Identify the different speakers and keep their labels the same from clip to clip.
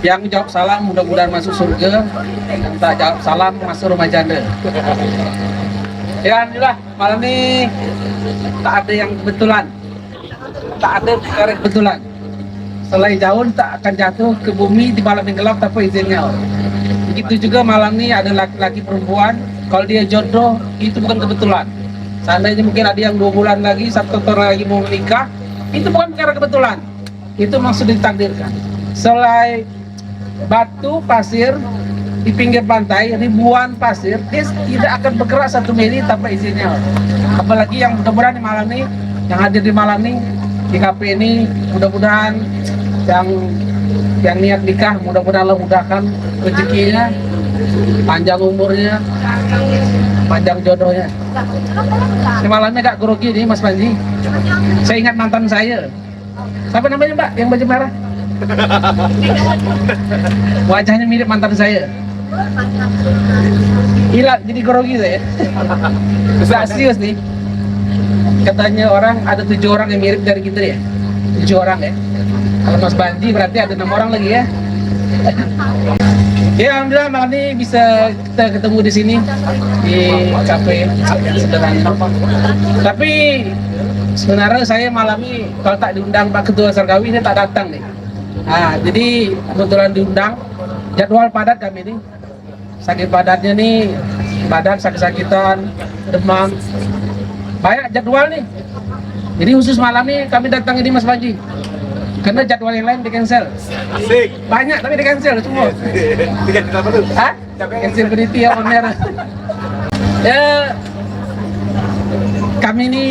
Speaker 1: Yang jawab salam mudah-mudahan masuk surga, yang tak jawab salam masuk rumah janda. Ya alhamdulillah malam ini tak ada yang kebetulan, tak ada perkara kebetulan. Selai daun tak akan jatuh ke bumi di malam yang gelap tanpa izinnya. Begitu juga malam ini ada laki-laki perempuan, kalau dia jodoh itu bukan kebetulan. Seandainya mungkin ada yang 2 bulan lagi, 1 tahun lagi mau menikah, itu bukan perkara kebetulan, itu maksud ditakdirkan. Selai batu pasir di pinggir pantai, ribuan pasir, dia tidak akan bergerak 1 mili tanpa izinnya. Apalagi yang mudah-mudahan di malam ini, yang hadir di malam ini di kafe ini, mudah-mudahan yang niat nikah, mudah-mudahan Allah mudahkan rezekinya, panjang umurnya, panjang jodohnya. Ini malamnya agak grogi nih Mas Panji. Saya ingat mantan saya. Siapa namanya Mbak yang baju merah? Wajahnya mirip mantan saya. Hilang, jadi grogi saya. Bisa serius nih. Katanya orang ada 7 orang yang mirip dari kita ya. 7 orang ya. Kalau Mas Panji berarti ada 6 orang lagi ya. Ya alhamdulillah malam ini bisa kita ketemu di sini di kafe yang sederhana. Tapi sebenarnya saya malam ini kalau tak diundang Pak Ketua Sarkawi ini tak datang nih. Nah, jadi kebetulan diundang, jadwal padat kami ini. Sakit padatnya nih, badan sakit-sakitan, demam, banyak jadwal nih. Jadi khusus malam ini kami datang ini Mas Panji. Karena jadwal yang lain di cancel.
Speaker 2: Asik.
Speaker 1: Banyak tapi di cancel semua.
Speaker 2: Tiga apa tuh?
Speaker 1: Hah? Cancel penitia on air. Ya, kami ini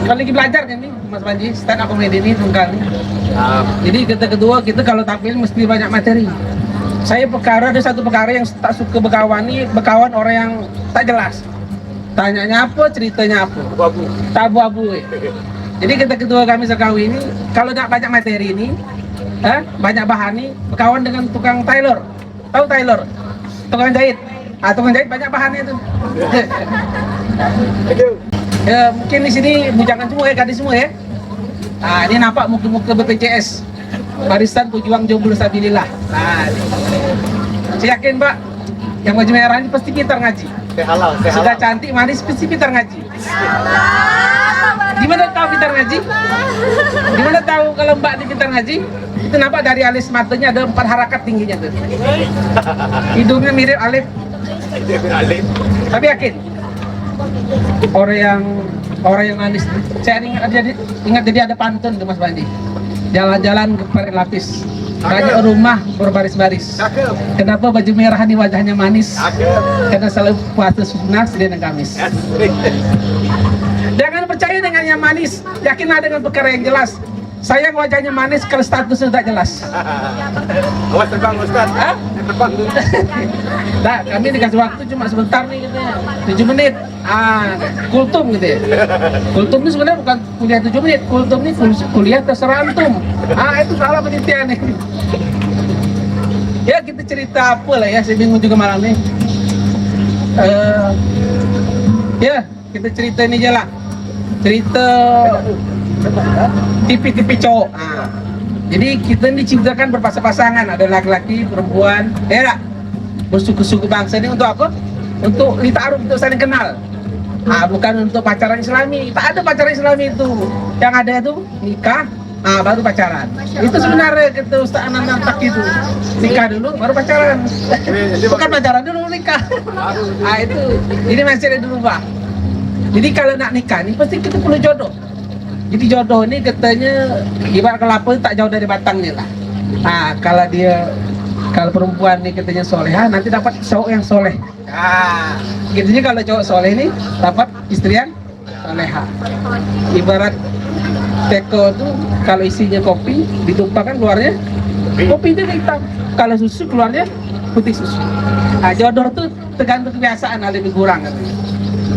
Speaker 1: kalau lagi belajar kan nih Mas Panji, stand up comedy ini tunggal nih. Jadi kita kedua kita kalau tampil mesti banyak materi. Saya ada satu perkara yang tak suka bekawan orang yang tak jelas. Tanyanya apa, ceritanya apa. Tabu-abu. Jadi kita kedua kami Sarkawi ini kalau nak banyak materi ini, banyak bahan nih, berkawan dengan tukang tailor. Tahu tailor? Tukang jahit. Tukang jahit banyak bahannya itu. Ya, mungkin di sini bujangan semua ya, gadis semua ya. Nah, ini nampak muka-muka BPJS. Barisan Pejuang Jomblo Stabilillah. Nah, saya yakin Mbak, yang baju merah ini pasti pintar ngaji. Sudah cantik, manis, pasti pintar ngaji. Gimana tahu pintar ngaji? Gimana tahu kalau Mbak ini pintar ngaji? Itu nampak dari alis matanya ada 4 harakat tingginya tuh. Hidungnya mirip alif. Tapi yakin orang yang manis. Saya ingat jadi ada pantun tuh Mas Bandi. Jalan-jalan ke parit lapis, banyak rumah berbaris-baris. Kenapa baju merah ini wajahnya manis? Karena selalu puasa sunnah Senin dan Kamis. Jangan percaya dengan yang manis, yakinlah dengan perkara yang jelas. Sayang wajahnya manis kalau statusnya tidak jelas.
Speaker 2: Awas terbang Ustaz.
Speaker 1: Hah?
Speaker 2: Terbang dulu.
Speaker 1: Nah, kami dikasih waktu cuma sebentar nih katanya, 7 menit. Kultum gitu ya. Kultum ini sebenarnya bukan kuliah 7 menit, kultum ini kuliah terserah antum. Itu salah penelitian nih. Ya kita cerita apa lah ya, saya bingung juga malam nih. Ya kita cerita ini aja lah. Cerita tipe-tipe cowok. Jadi kita ini diciptakan berpasang-pasangan, ada laki-laki, perempuan, ya bersuku-suku bangsa ini untuk apa? Untuk ditaruh, untuk saling kenal. Bukan untuk pacaran Islami. Tak ada pacaran Islami itu. Yang ada itu nikah, baru pacaran. Itu sebenarnya kata Ustaz Anan tak itu. Nikah dulu, baru pacaran. Bukan pacaran dulu nikah. Itu. Ini masih dulu Pak. Jadi kalau nak nikah nih pasti kita perlu jodoh. Jadi jodoh ini katanya ibarat kelapa tak jauh dari batangnya lah. Kalau perempuan nih katanya soleha, nanti dapat cowok yang soleh. Gitu kalau cowok soleh ini dapat istri yang soleha. Ibarat teko tuh kalau isinya kopi ditumpahkan keluarnya kopi itu hitam. Kalau susu keluarnya putih susu. Jodoh tuh tergantung kebiasaan, lebih kurang katanya.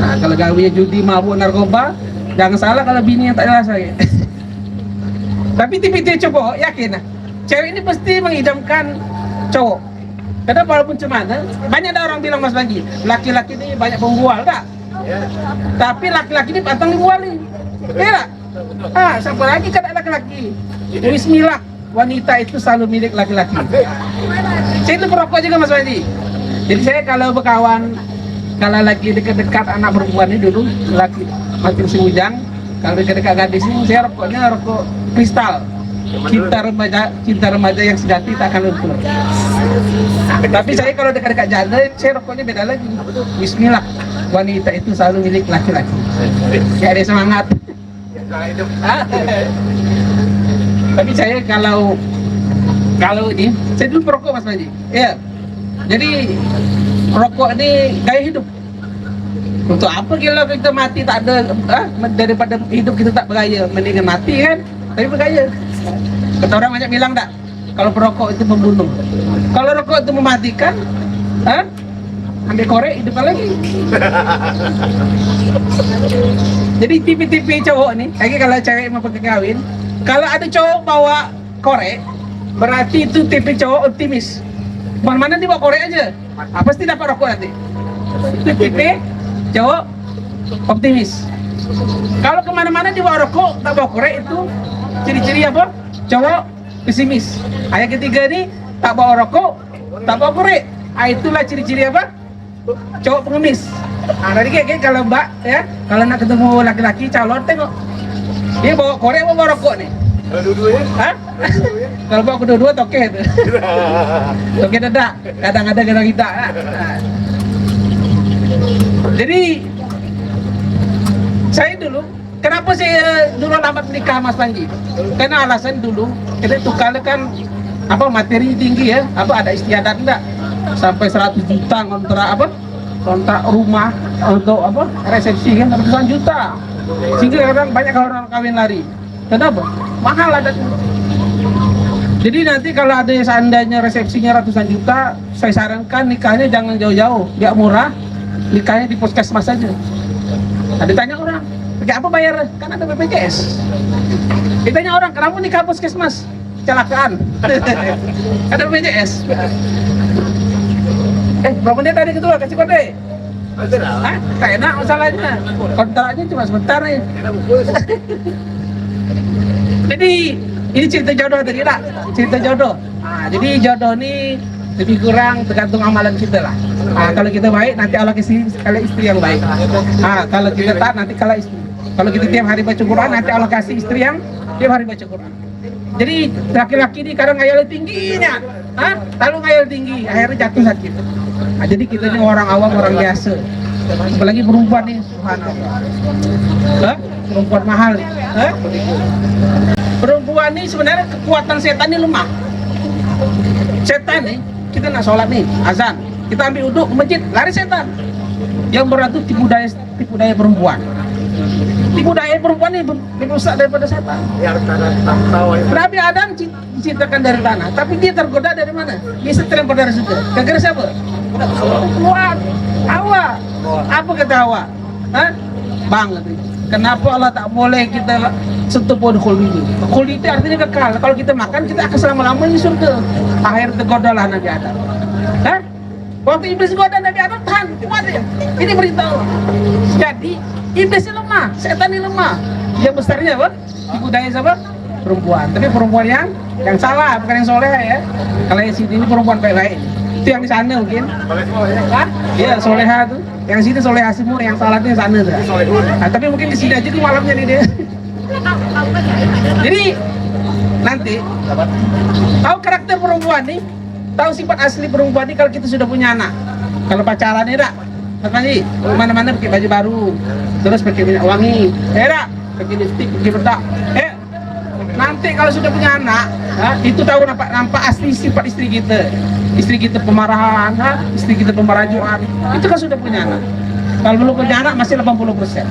Speaker 1: Kalau gawe judi, mabuk, narkoba, jangan salah kalau bini yang tak jelas lagi. Tapi tipe-tipe cowok yakin cewek ini pasti mengidamkan cowok. Karena walaupun cuman banyak ada orang bilang Mas Banggi, laki-laki ini banyak pembual, enggak? Tapi laki-laki ini pantang dibualin. Iya. Siapa lagi kan laki-laki? Bismillah. wanita itu selalu milik laki-laki. Saya itu perokok juga Mas Panji. Jadi saya kalau berkawan, kalau lagi dekat-dekat anak perempuan ini dulu, laki makin si Ujang, kalau dekat-dekat gadis ini saya rokoknya rokok kristal. Cinta remaja yang sejati tak akan luntur. Tapi saya kalau dekat-dekat janda, saya rokoknya beda lagi. Bismillah, wanita itu selalu milik laki-laki. Ya ada semangat. Tapi saya kalau ini, saya dulu perokok Mas Panji. Ya. Jadi rokok ini gaya hidup. Untuk apa kalau kita mati tak ada daripada hidup kita tak bergaya, mendingan mati kan, tapi bergaya. Kata orang banyak bilang tak, kalau perokok itu membunuh. Kalau rokok itu mematikan, ambil korek hidup lagi. Jadi tipe-tipe cowok nih, lagi kalau cewek mau pakai kawin, kalau ada cowok bawa korek, berarti itu tipe cowok optimis. Mana-mana dia bawa korek aja, pasti dapat rokok nanti. Itu tipe cowok optimis. Kalau kemana-mana dia bawa rokok, tak bawa korek, itu ciri-ciri apa? Cowok pesimis. Ayat ketiga ini tak bawa rokok, tak bawa korek. Itulah ciri-ciri apa? Cowok pengemis. Tadi kayak kalau mbak ya, kalau nak ketemu laki-laki calon tengok dia bawa korek apa bawa rokok nih?
Speaker 2: Dua-duanya.
Speaker 1: Hah? Kalau bawa kedua-dua toke itu. Toke dadak, kadang ada kadang tidak. Jadi saya dulu, kenapa saya dulu lambat nikah Mas Panji? Karena alasan dulu kita tukar kan apa materi tinggi ya, apa ada istiadat enggak? Sampai 100 juta kontrak rumah untuk apa resepsi kan ratusan juta, sehingga kadang banyak orang kawin lari. Kenapa? Mahal ada. Jadi nanti kalau ada seandainya resepsinya ratusan juta, saya sarankan nikahnya jangan jauh-jauh, biar murah, nikahnya di puskesmas saja. Ada tanya orang, pakai apa bayar? Kan ada BPJS. Ditanya orang, kenapa nikah puskesmas? Kecelakaan. Ada BPJS. Berapa menit tadi ketua kasih kode? Hah? Tak enak masalahnya. Kontraknya cuma sebentar nih. Jadi ini cerita jodoh tadi tak? Cerita jodoh. Jadi jodoh ini lebih kurang tergantung amalan kita lah. Kalau kita baik nanti Allah kasih istri yang baik. Kalau kita tak nanti kalah istri. Kalau kita tiap hari baca Quran nanti Allah kasih istri yang tiap hari baca Quran. Jadi laki-laki ini kadang ngayal tingginya, lalu ngayal tinggi, akhirnya jatuh sakit. Jadi kita ini orang awam, orang biasa. Apalagi perempuan nih, subhanallah. Perempuan mahal nih. Perempuan ini sebenarnya kekuatan setan ini lemah. Setan nih, kita nak sholat nih, azan, kita ambil uduk ke masjid, lari setan. Yang berat itu tipu daya perempuan. Tipu daya perempuan ini lebih rusak daripada setan. Nabi Adam diciptakan dari tanah, tapi dia tergoda dari mana? Dia terlempar dari situ. Gara-gara siapa? Keluar Hawa. Apa kata Hawa? Bang, kenapa Allah tak boleh kita sentuh pohon khuldi? Khuldi itu artinya kekal. Kalau kita makan, kita akan selama-lamanya di surga. Akhirnya tergodalah Nabi Adam. Waktu iblis goda Nabi Adam, tahan, kuat ya. Ini beritahu. Jadi iblis ini lemah, setan ini lemah. Yang besarnya apa? Tipu daya siapa? Perempuan. Tapi perempuan yang salah, bukan yang soleh ya. Kalau yang sini ini perempuan baik-baik. Itu yang di sana mungkin. Iya, soleha tuh. Yang sini soleha semua, yang salah itu yang sana tuh. Tapi mungkin di sini aja tuh malamnya nih dia. Jadi nanti tahu karakter perempuan nih, tahu sifat asli perempuan nih kalau kita sudah punya anak. Kalau pacaran nih dak, makanya mana-mana pakai baju baru, terus pakai minyak wangi, pakai lipstik, pakai bedak. Nanti kalau sudah punya anak, itu tahu nampak asli sifat istri kita. Istri kita pemarahan, istri kita pemerajuan. Itu kan sudah punya anak. Kalau belum punya anak masih 80%.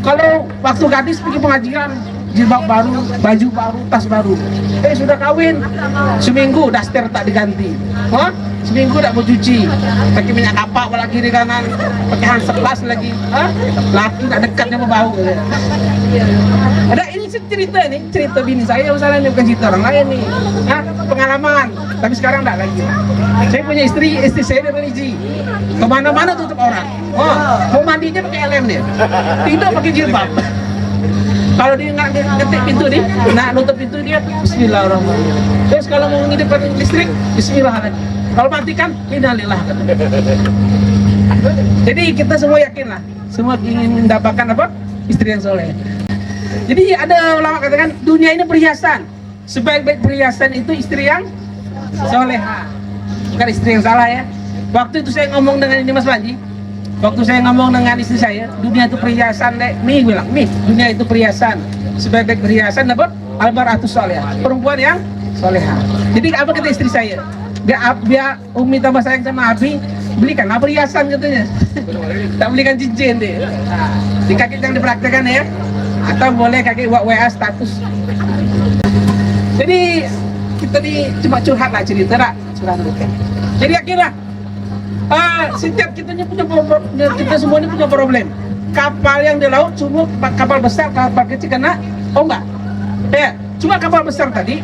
Speaker 1: Kalau waktu gadis pergi pengajian, jilbab baru, baju baru, tas baru. Sudah kawin, seminggu daster tak diganti. Seminggu tak mau cuci, pakai minyak kapak bola kiri kanan, pakai Hansaplast lagi. Laki tak dekatnya mau bau. Ada ini cerita nih, cerita bini saya misalnya, bukan cerita orang lain nih. Pengalaman, tapi sekarang enggak lagi. Saya punya istri saya religi. Kemana-mana tutup orang. Mau mandinya pakai LM dia. Tidak pakai jilbab. Kalau dia nggak ketik pintu nih, nutup pintu dia Bismillahirrahmanirrahim. Terus kalau mau ngidupkan listrik, Bismillahirrahmanirrahim. Kalau matikan, innalillah. Jadi kita semua yakin lah, semua ingin mendapatkan apa? Istri yang soleh. Jadi ada ulama katakan dunia ini perhiasan. Sebaik-baik perhiasan itu istri yang soleha, bukan istri yang salah ya. Waktu itu saya ngomong dengan ini Mas Panji, waktu saya ngomong dengan istri saya, dunia itu perhiasan dek. Nih bilang, nih dunia itu perhiasan. Sebaik-baik perhiasan dapat almar'atus soleha, perempuan yang soleha. Jadi apa kata istri saya? Biar Umi tambah sayang sama Abi, belikan perhiasan katanya. Tak belikan cincin deh. Di kaki yang dipraktekan ya. Atau boleh kaki WA status. Jadi kita nih cuma curhat lah cerita lah, curhat. Jadi akhirnya setiap kita punya problem, kita semua ini punya problem. Kapal yang di laut cuma kapal besar, kapal kecil kena ombak. Ya, cuma kapal besar tadi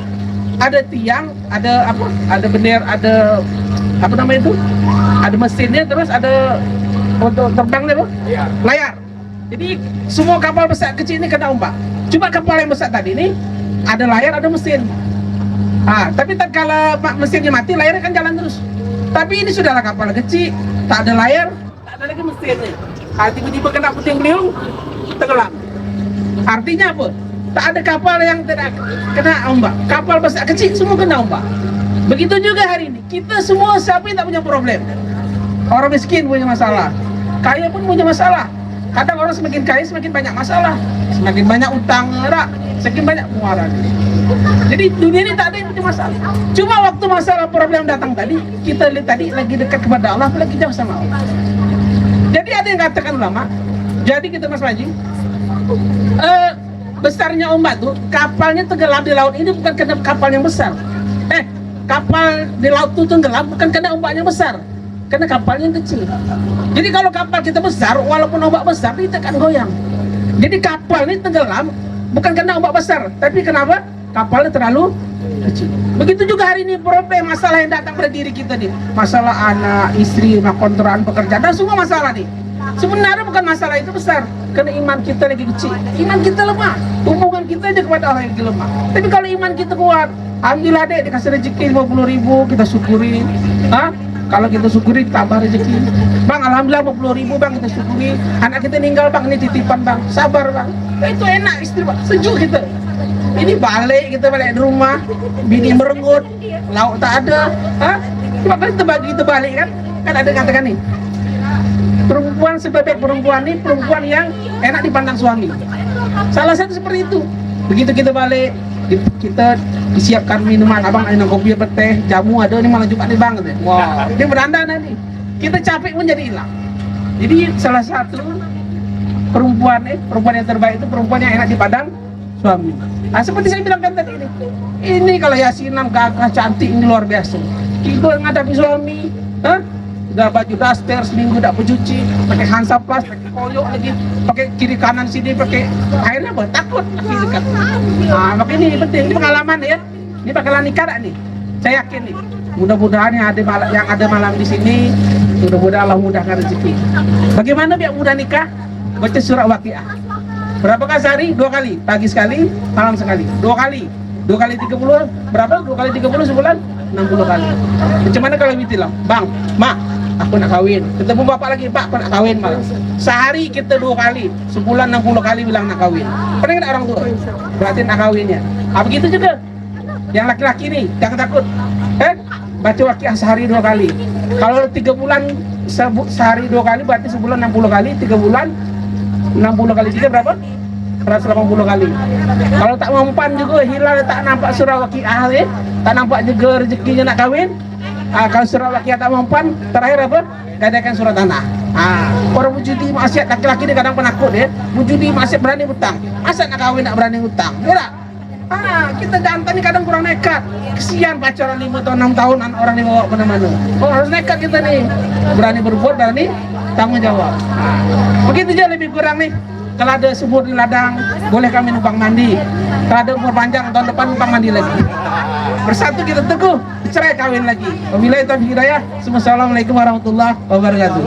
Speaker 1: ada tiang, ada apa? Ada bendera, ada apa namanya itu? Ada mesinnya, terus ada untuk terbangnya apa? Layar. Jadi semua kapal besar kecil ini kena ombak. Cuma kapal yang besar tadi ini ada layar, ada mesin. Tapi tak kala mesinnya mati, layarnya kan jalan terus. Tapi ini sudahlah kapal kecil, tak ada layar, tak ada lagi mesin nih. Tiba-tiba kena puting beliung, tenggelam. Artinya apa? Tak ada kapal yang tidak kena ombak. Kapal besar kecil semua kena ombak. Begitu juga hari ini, kita semua siapa yang tak punya problem. Orang miskin punya masalah, kaya pun punya masalah. Kadang orang semakin kaya semakin banyak masalah, semakin banyak utang, semakin banyak pengeluaran. Jadi dunia ini tak ada yang punya masalah. Cuma waktu masalah problem datang tadi, kita lihat tadi lagi dekat kepada Allah, lagi jauh sama Allah. Jadi ada yang katakan ulama, jadi kita Mas Panji, besarnya ombak tuh, kapalnya tenggelam di laut ini bukan karena kapal yang besar. Kapal di laut tuh tenggelam bukan karena ombaknya besar, karena kapalnya kecil. Jadi kalau kapal kita besar, walaupun ombak besar, kita akan goyang. Jadi kapal ini tenggelam bukan karena ombak besar, tapi kenapa? Kapalnya terlalu kecil. Begitu juga hari ini problem, masalah yang datang pada diri kita nih. Masalah anak, istri, kontrakan, pekerjaan, dan semua masalah nih. Sebenarnya bukan masalah itu besar, karena iman kita lagi kecil. Iman kita lemah, hubungan kita aja kepada Allah yang lemah. Tapi kalau iman kita kuat, alhamdulillah dek dikasih rezeki 50.000, kita syukuri. Kalau kita syukuri tambah rezeki. Bang, alhamdulillah 50.000 bang, kita syukuri. Anak kita meninggal bang, ini titipan bang, sabar bang. Itu enak istri bang, sejuk kita. Ini balik, kita balik di rumah, bini merenggut, lauk tak ada. Cuma kan kita bagi kita balik kan? Kan ada katakan nih, perempuan sebaik perempuan ini perempuan yang enak dipandang suami. Salah satu seperti itu. Begitu kita balik, kita disiapkan minuman, abang ada kopi apa teh, jamu ada, ini malah juga nih bang. Wow, ini beranda nanti. Kita capek pun jadi hilang. Jadi salah satu perempuan yang terbaik itu perempuan yang enak dipandang suami. Seperti saya bilang kan tadi ini kalau yasinan gagah cantik ini luar biasa. Kita ngadapi suami, udah baju daster seminggu tak pencuci, pakai Hansaplast, pakai koyok lagi, pakai kiri kanan sini, pakai akhirnya apa? Takut kiri kanan. Makanya ini penting, ini pengalaman ya. Ini bakalan nikah nih. Saya yakin nih. Mudah-mudahan yang ada malam di sini, mudah-mudahan Allah mudahkan rezeki. Bagaimana biar mudah nikah? Baca surah Waqiah. Berapa kali sehari? 2 kali. Pagi sekali, malam sekali. 2 kali. 2 kali 30, berapa? 2 kali 30 sebulan? 60 kali. Macam mana kalau bilang, bang, mak, aku nak kawin. Ketemu bapak lagi, pak, aku nak kawin malah. Sehari kita 2 kali, sebulan 60 kali bilang nak kawin. Pernah nggak orang tua? Berarti nak kawinnya. Begitu juga. Yang laki-laki nih, jangan takut. Baca Waqiah sehari 2 kali. Kalau 3 bulan sehari 2 kali, berarti sebulan 60 kali. 3 bulan 60 kali 3 berapa? 180 kali. Kalau tak mempan juga hilal, tak nampak surah Waqiah, tak nampak juga rezekinya nak kawin. Kalau surah Waqiah tak mempan, terakhir apa? Gadakan surat tanah. Orang menjudi maksiat, laki-laki dia kadang penakut ya. Menjudi maksiat berani hutang. Masa nak kawin nak berani hutang? Ya tak? Kita jantan ni kadang kurang nekat. Kesian pacaran 5 tahun 6 tahun orang dibawa mana-mana. Harus nekat kita nih. Berani berbuat, berani tanggung jawab. Begitu aja lebih kurang nih. Kalau ada subur di ladang, boleh kami numpang mandi. Kalau ada umur panjang, tahun depan numpang mandi lagi. Bersatu kita teguh, cerai kawin lagi. Wabillahi taufiq hidayah. Assalamualaikum warahmatullahi wabarakatuh.